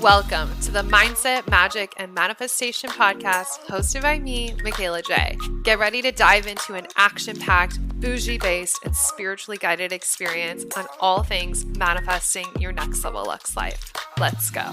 Welcome to the Mindset, Magic, and Manifestation podcast hosted by me, Michaela J. Get ready to dive into an action-packed, bougie-based, and spiritually guided experience on all things manifesting your next level Lux life. Let's go.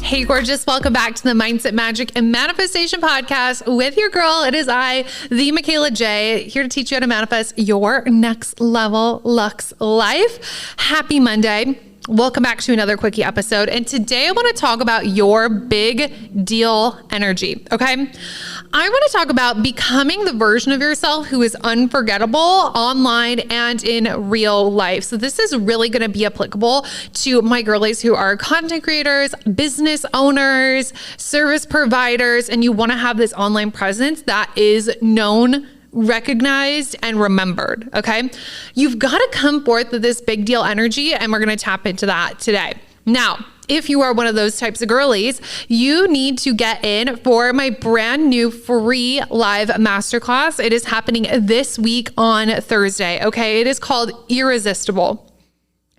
Hey, gorgeous. Welcome back to the Mindset, Magic, and Manifestation podcast with your girl. It is I, the Michaela J, here to teach you how to manifest your next level Lux life. Happy Monday. Welcome back to another quickie episode. And today I want to talk about your big deal energy. Okay. I want to talk about becoming the version of yourself who is unforgettable online and in real life. So this is really going to be applicable to my girlies who are content creators, business owners, service providers, and you want to have this online presence that is known, recognized, and remembered. Okay. You've got to come forth with this big deal energy, and we're going to tap into that today. Now, if you are one of those types of girlies, you need to get in for my brand new free live masterclass. It is happening this week on Thursday. Okay. It is called Irresistible.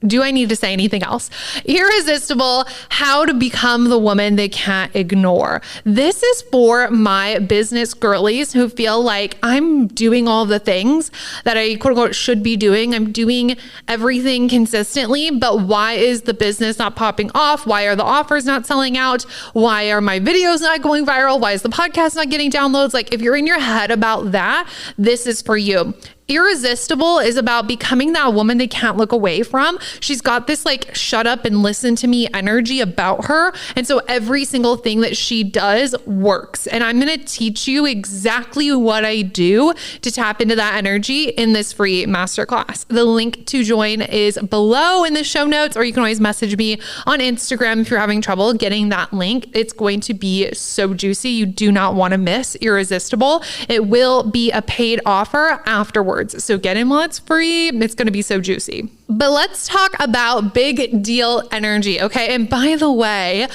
Do I need to say anything else? Irresistible, how to become the woman they can't ignore. This is for my business girlies who feel like I'm doing all the things that I quote unquote should be doing. I'm doing everything consistently, but why is the business not popping off? Why are the offers not selling out? Why are my videos not going viral? Why is the podcast not getting downloads? Like, if you're in your head about that, this is for you. Irresistible is about becoming that woman they can't look away from. She's got this like shut up and listen to me energy about her. And so every single thing that she does works. And I'm going to teach you exactly what I do to tap into that energy in this free masterclass. The link to join is below in the show notes, or you can always message me on Instagram if you're having trouble getting that link. It's going to be so juicy. You do not want to miss Irresistible. It will be a paid offer afterwards. So get in while it's free. It's going to be so juicy. But let's talk about big deal energy. Okay. And by the way,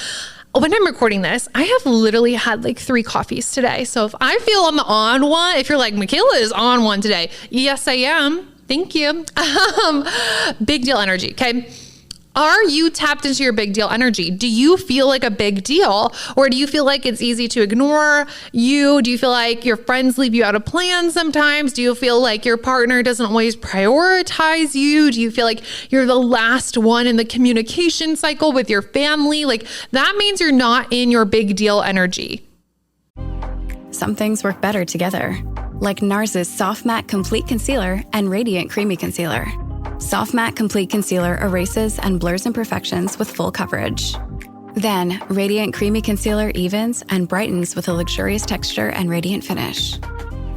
when I'm recording this, I have literally had like 3 coffees today. So if I feel I'm on one, if you're like, Michaela is on one today. Yes, I am. Thank you. Big deal energy. Okay. Are you tapped into your big deal energy? Do you feel like a big deal, or do you feel like it's easy to ignore you? Do you feel like your friends leave you out of plans sometimes? Do you feel like your partner doesn't always prioritize you? Do you feel like you're the last one in the communication cycle with your family? Like, that means you're not in your big deal energy. Some things work better together, like NARS's Soft Matte Complete Concealer and Radiant Creamy Concealer. Soft Matte Complete Concealer erases and blurs imperfections with full coverage. Then, Radiant Creamy Concealer evens and brightens with a luxurious texture and radiant finish.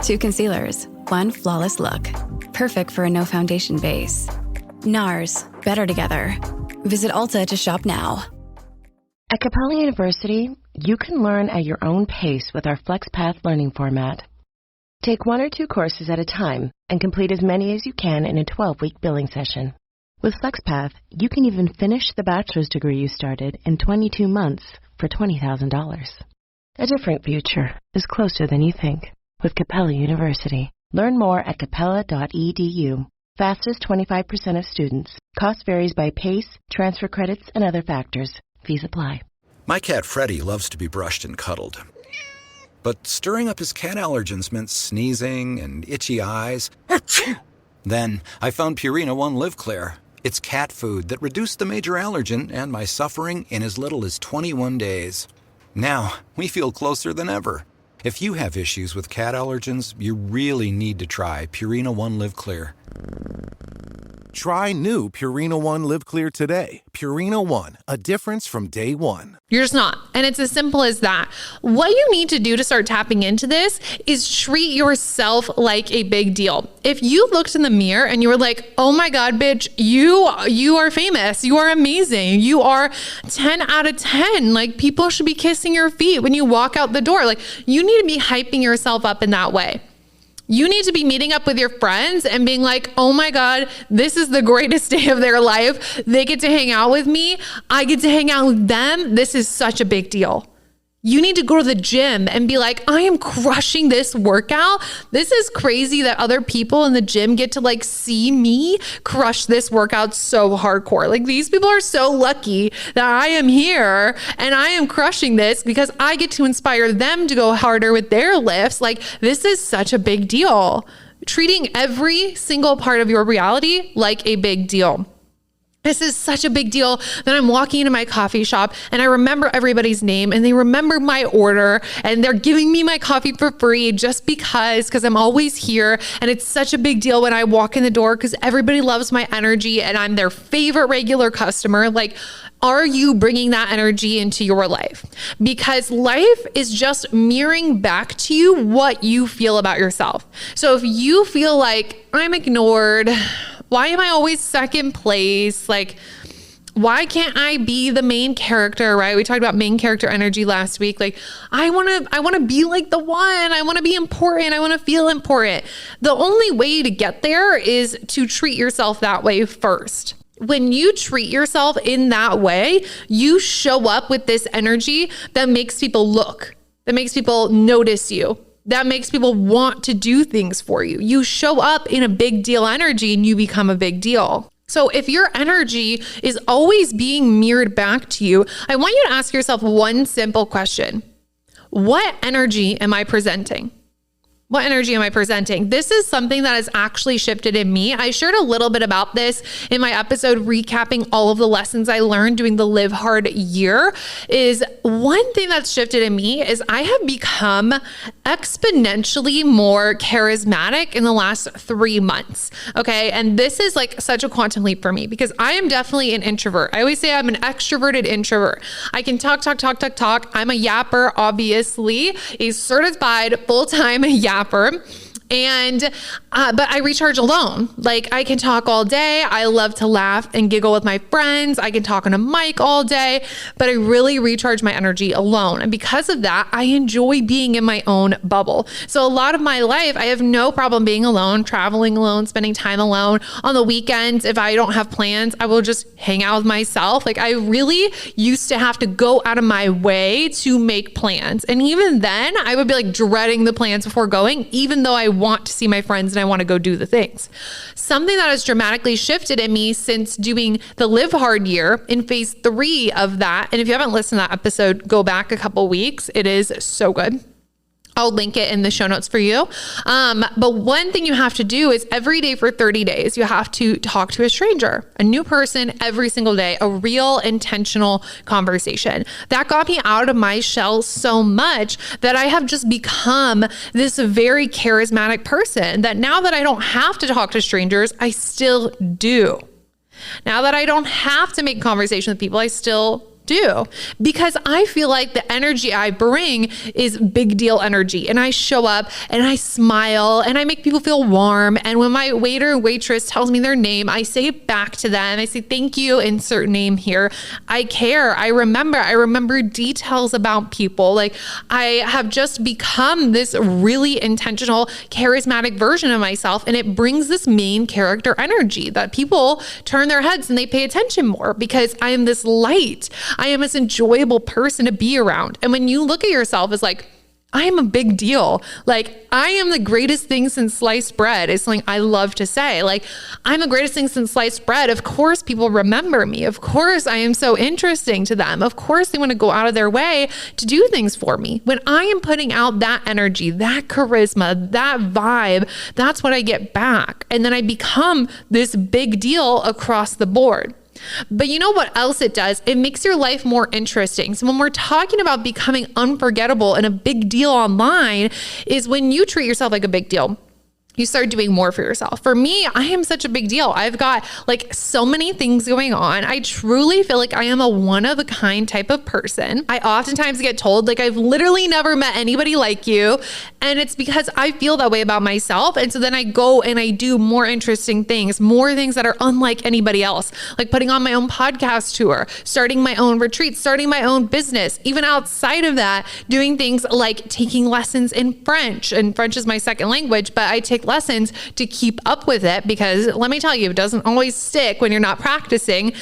2 concealers, 1 flawless look. Perfect for a no foundation base. NARS, better together. Visit Ulta to shop now. At Capella University, you can learn at your own pace with our FlexPath learning format. Take 1 or 2 courses at a time and complete as many as you can in a 12-week billing session. With FlexPath, you can even finish the bachelor's degree you started in 22 months for $20,000. A different future is closer than you think with Capella University. Learn more at capella.edu. Fastest 25% of students. Cost varies by pace, transfer credits, and other factors. Fees apply. My cat Freddie loves to be brushed and cuddled. But stirring up his cat allergens meant sneezing and itchy eyes. Then I found Purina One Live Clear. It's cat food that reduced the major allergen and my suffering in as little as 21 days. Now, we feel closer than ever. If you have issues with cat allergens, you really need to try Purina One Live Clear. Try new Purina One Live Clear today. Purina One, a difference from day one. You're just not. And it's as simple as that. What you need to do to start tapping into this is treat yourself like a big deal. If you looked in the mirror and you were like, oh my God, bitch, you are famous. You are amazing. You are 10 out of 10. Like, people should be kissing your feet when you walk out the door. Like, you need to be hyping yourself up in that way. You need to be meeting up with your friends and being like, oh my God, this is the greatest day of their life. They get to hang out with me. I get to hang out with them. This is such a big deal. You need to go to the gym and be like, I am crushing this workout. This is crazy that other people in the gym get to like see me crush this workout so hardcore. Like these people are so lucky that I am here and I am crushing this because I get to inspire them to go harder with their lifts. Like this is such a big deal. Treating every single part of your reality like a big deal. This is such a big deal that I'm walking into my coffee shop and I remember everybody's name and they remember my order and they're giving me my coffee for free just because I'm always here. And it's such a big deal when I walk in the door because everybody loves my energy and I'm their favorite regular customer. Like, are you bringing that energy into your life? Because life is just mirroring back to you what you feel about yourself. So if you feel like I'm ignored, why am I always second place? Like, why can't I be the main character, right? We talked about main character energy last week. Like, I want to be like the one. I want to be important. I want to feel important. The only way to get there is to treat yourself that way first. When you treat yourself in that way, you show up with this energy that makes people look, that makes people notice you. That makes people want to do things for you. You show up in a big deal energy and you become a big deal. So if your energy is always being mirrored back to you, I want you to ask yourself one simple question. What energy am I presenting? What energy am I presenting? This is something that has actually shifted in me. I shared a little bit about this in my episode recapping all of the lessons I learned doing the Live Hard year. Is one thing that's shifted in me is I have become exponentially more charismatic in the last 3 months. Okay. And this is like such a quantum leap for me because I am definitely an introvert. I always say I'm an extroverted introvert. I can talk. I'm a yapper, obviously, a certified full-time yapper. And, but I recharge alone. Like I can talk all day. I love to laugh and giggle with my friends. I can talk on a mic all day, but I really recharge my energy alone. And because of that, I enjoy being in my own bubble. So a lot of my life, I have no problem being alone, traveling alone, spending time alone. On the weekends, if I don't have plans, I will just hang out with myself. Like I really used to have to go out of my way to make plans. And even then I would be like dreading the plans before going, even though I want to see my friends and I want to go do the things. Something that has dramatically shifted in me since doing the Live Hard year in phase 3 of that. And if you haven't listened to that episode, go back a couple weeks. It is so good. I'll link it in the show notes for you. But one thing you have to do is every day for 30 days, you have to talk to a stranger, a new person every single day, a real intentional conversation. That got me out of my shell so much that I have just become this very charismatic person that now that I don't have to talk to strangers, I still do. Now that I don't have to make conversation with people, I still do, because I feel like the energy I bring is big deal energy, and I show up and I smile and I make people feel warm. And when my waiter or waitress tells me their name, I say it back to them. I say, thank you, insert name here. I care. I remember details about people. Like I have just become this really intentional, charismatic version of myself. And it brings this main character energy that people turn their heads and they pay attention more because I am this light. I am this enjoyable person to be around. And when you look at yourself as like, I am a big deal. Like I am the greatest thing since sliced bread is something I love to say. Like I'm the greatest thing since sliced bread. Of course, people remember me. Of course, I am so interesting to them. Of course, they want to go out of their way to do things for me. When I am putting out that energy, that charisma, that vibe, that's what I get back. And then I become this big deal across the board. But you know what else it does? It makes your life more interesting. So when we're talking about becoming unforgettable and a big deal online is when you treat yourself like a big deal. You start doing more for yourself. For me, I am such a big deal. I've got like so many things going on. I truly feel like I am a one of a kind type of person. I oftentimes get told like I've literally never met anybody like you. And it's because I feel that way about myself. And so then I go and I do more interesting things, more things that are unlike anybody else, like putting on my own podcast tour, starting my own retreat, starting my own business. Even outside of that, doing things like taking lessons in French. And French is my second language, but I take life lessons to keep up with it, because let me tell you, it doesn't always stick when you're not practicing.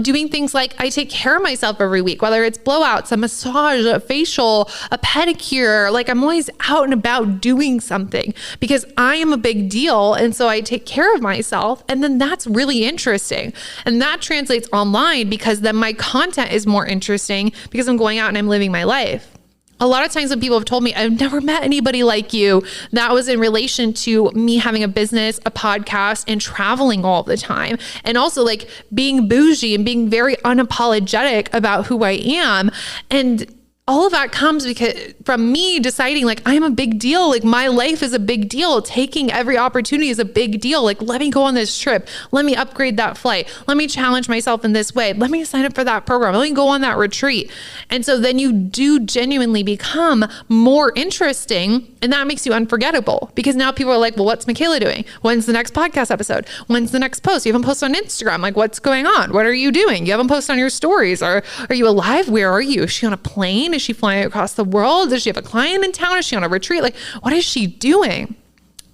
Doing things like I take care of myself every week, whether it's blowouts, a massage, a facial, a pedicure. Like I'm always out and about doing something because I am a big deal. And so I take care of myself. And then that's really interesting. And that translates online because then my content is more interesting because I'm going out and I'm living my life. A lot of times when people have told me, I've never met anybody like you, that was in relation to me having a business, a podcast, and traveling all the time. And also like being bougie and being very unapologetic about who I am. And all of that comes because from me deciding like I'm a big deal. Like my life is a big deal. Taking every opportunity is a big deal. Like let me go on this trip. Let me upgrade that flight. Let me challenge myself in this way. Let me sign up for that program. Let me go on that retreat. And so then you do genuinely become more interesting, and that makes you unforgettable because now people are like, well, what's Michaela doing? When's the next podcast episode? When's the next post? You haven't posted on Instagram. Like what's going on? What are you doing? You haven't posted on your stories. Are you alive? Where are you? Is she on a plane? Is she flying across the world? Does she have a client in town? Is she on a retreat? Like, what is she doing?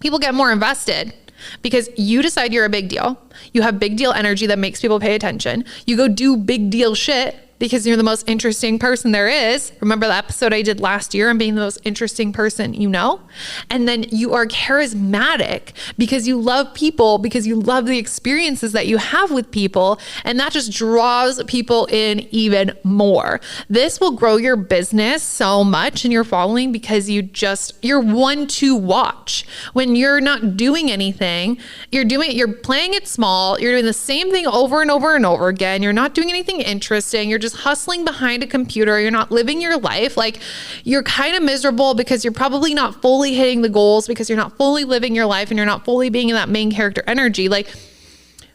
People get more invested because you decide you're a big deal. You have big deal energy that makes people pay attention. You go do big deal shit because you're the most interesting person there is. Remember the episode I did last year on being the most interesting person you know? And then you are charismatic because you love people, because you love the experiences that you have with people. And that just draws people in even more. This will grow your business so much and your following because you're one to watch. When you're not doing anything, you're playing it small. You're doing the same thing over and over and over again. You're not doing anything interesting. You're just hustling behind a computer. You're not living your life. Like you're kind of miserable because you're probably not fully hitting the goals because you're not fully living your life and you're not fully being in that main character energy. Like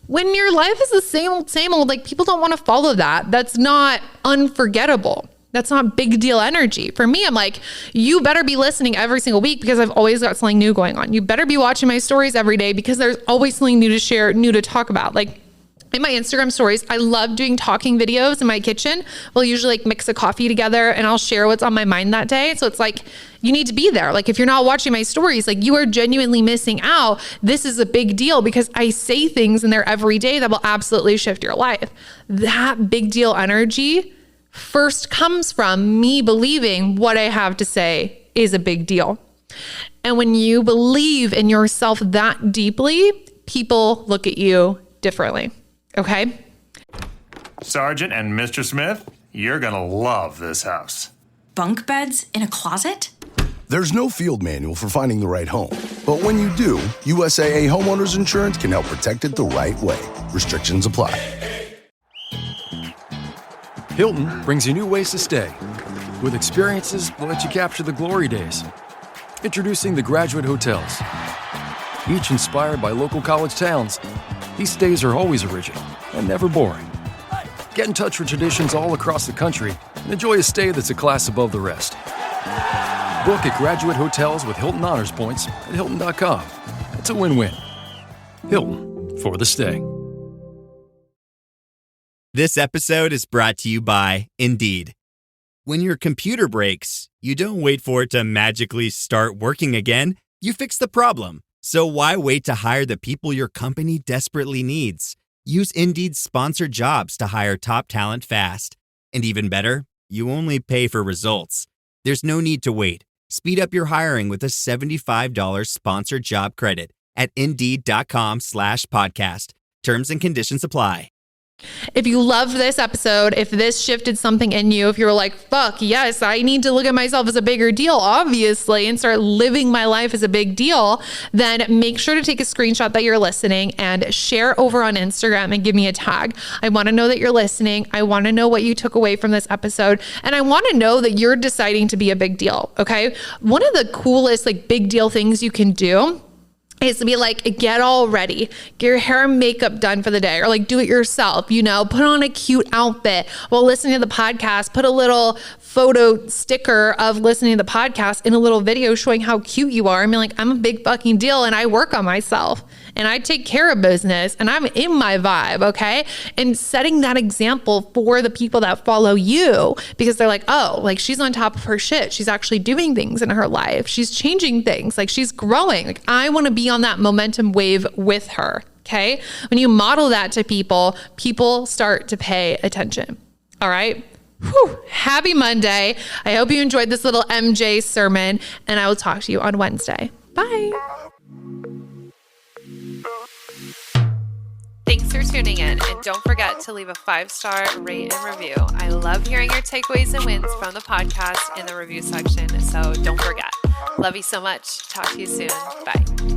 when your life is the same old, like people don't want to follow that. That's not unforgettable. That's not big deal energy. For me, I'm like, you better be listening every single week because I've always got something new going on. You better be watching my stories every day because there's always something new to share, new to talk about. Like in my Instagram stories, I love doing talking videos in my kitchen. We'll usually like mix a coffee together and I'll share what's on my mind that day. So it's like, you need to be there. Like if you're not watching my stories, like you are genuinely missing out. This is a big deal because I say things in there every day that will absolutely shift your life. That big deal energy first comes from me believing what I have to say is a big deal. And when you believe in yourself that deeply, people look at you differently. Okay? Sergeant and Mr. Smith, you're gonna love this house. Bunk beds in a closet? There's no field manual for finding the right home. But when you do, USAA Homeowners Insurance can help protect it the right way. Restrictions apply. Hilton brings you new ways to stay. With experiences that let you capture the glory days. Introducing the Graduate Hotels. Each inspired by local college towns, these stays are always original and never boring. Get in touch with traditions all across the country and enjoy a stay that's a class above the rest. Book at Graduate Hotels with Hilton Honors Points at Hilton.com. It's a win-win. Hilton, for the stay. This episode is brought to you by Indeed. When your computer breaks, you don't wait for it to magically start working again. You fix the problem. So why wait to hire the people your company desperately needs? Use Indeed's sponsored jobs to hire top talent fast. And even better, you only pay for results. There's no need to wait. Speed up your hiring with a $75 sponsored job credit at Indeed.com/podcast. Terms and conditions apply. If you loved this episode, if this shifted something in you, if you were like, fuck, yes, I need to look at myself as a bigger deal, obviously, and start living my life as a big deal, then make sure to take a screenshot that you're listening and share over on Instagram and give me a tag. I want to know that you're listening. I want to know what you took away from this episode. And I want to know that you're deciding to be a big deal. Okay. One of the coolest, like big deal things you can do is to be like, get all ready, get your hair and makeup done for the day, or like do it yourself, you know, put on a cute outfit while listening to the podcast, put a little photo sticker of listening to the podcast in a little video showing how cute you are. I mean, like, I'm a big fucking deal and I work on myself. and I take care of business and I'm in my vibe, okay? And setting that example for the people that follow you, because they're like, oh, like she's on top of her shit. She's actually doing things in her life. She's changing things. Like she's growing. Like I want to be on that momentum wave with her, okay? When you model that to people, people start to pay attention, all right? Whew. Happy Monday. I hope you enjoyed this little MJ sermon, and I will talk to you on Wednesday. Bye. Thanks for tuning in, and don't forget to leave a 5-star rate and review. I love hearing your takeaways and wins from the podcast in the review section, so don't forget. Love you so much. Talk to you soon. Bye.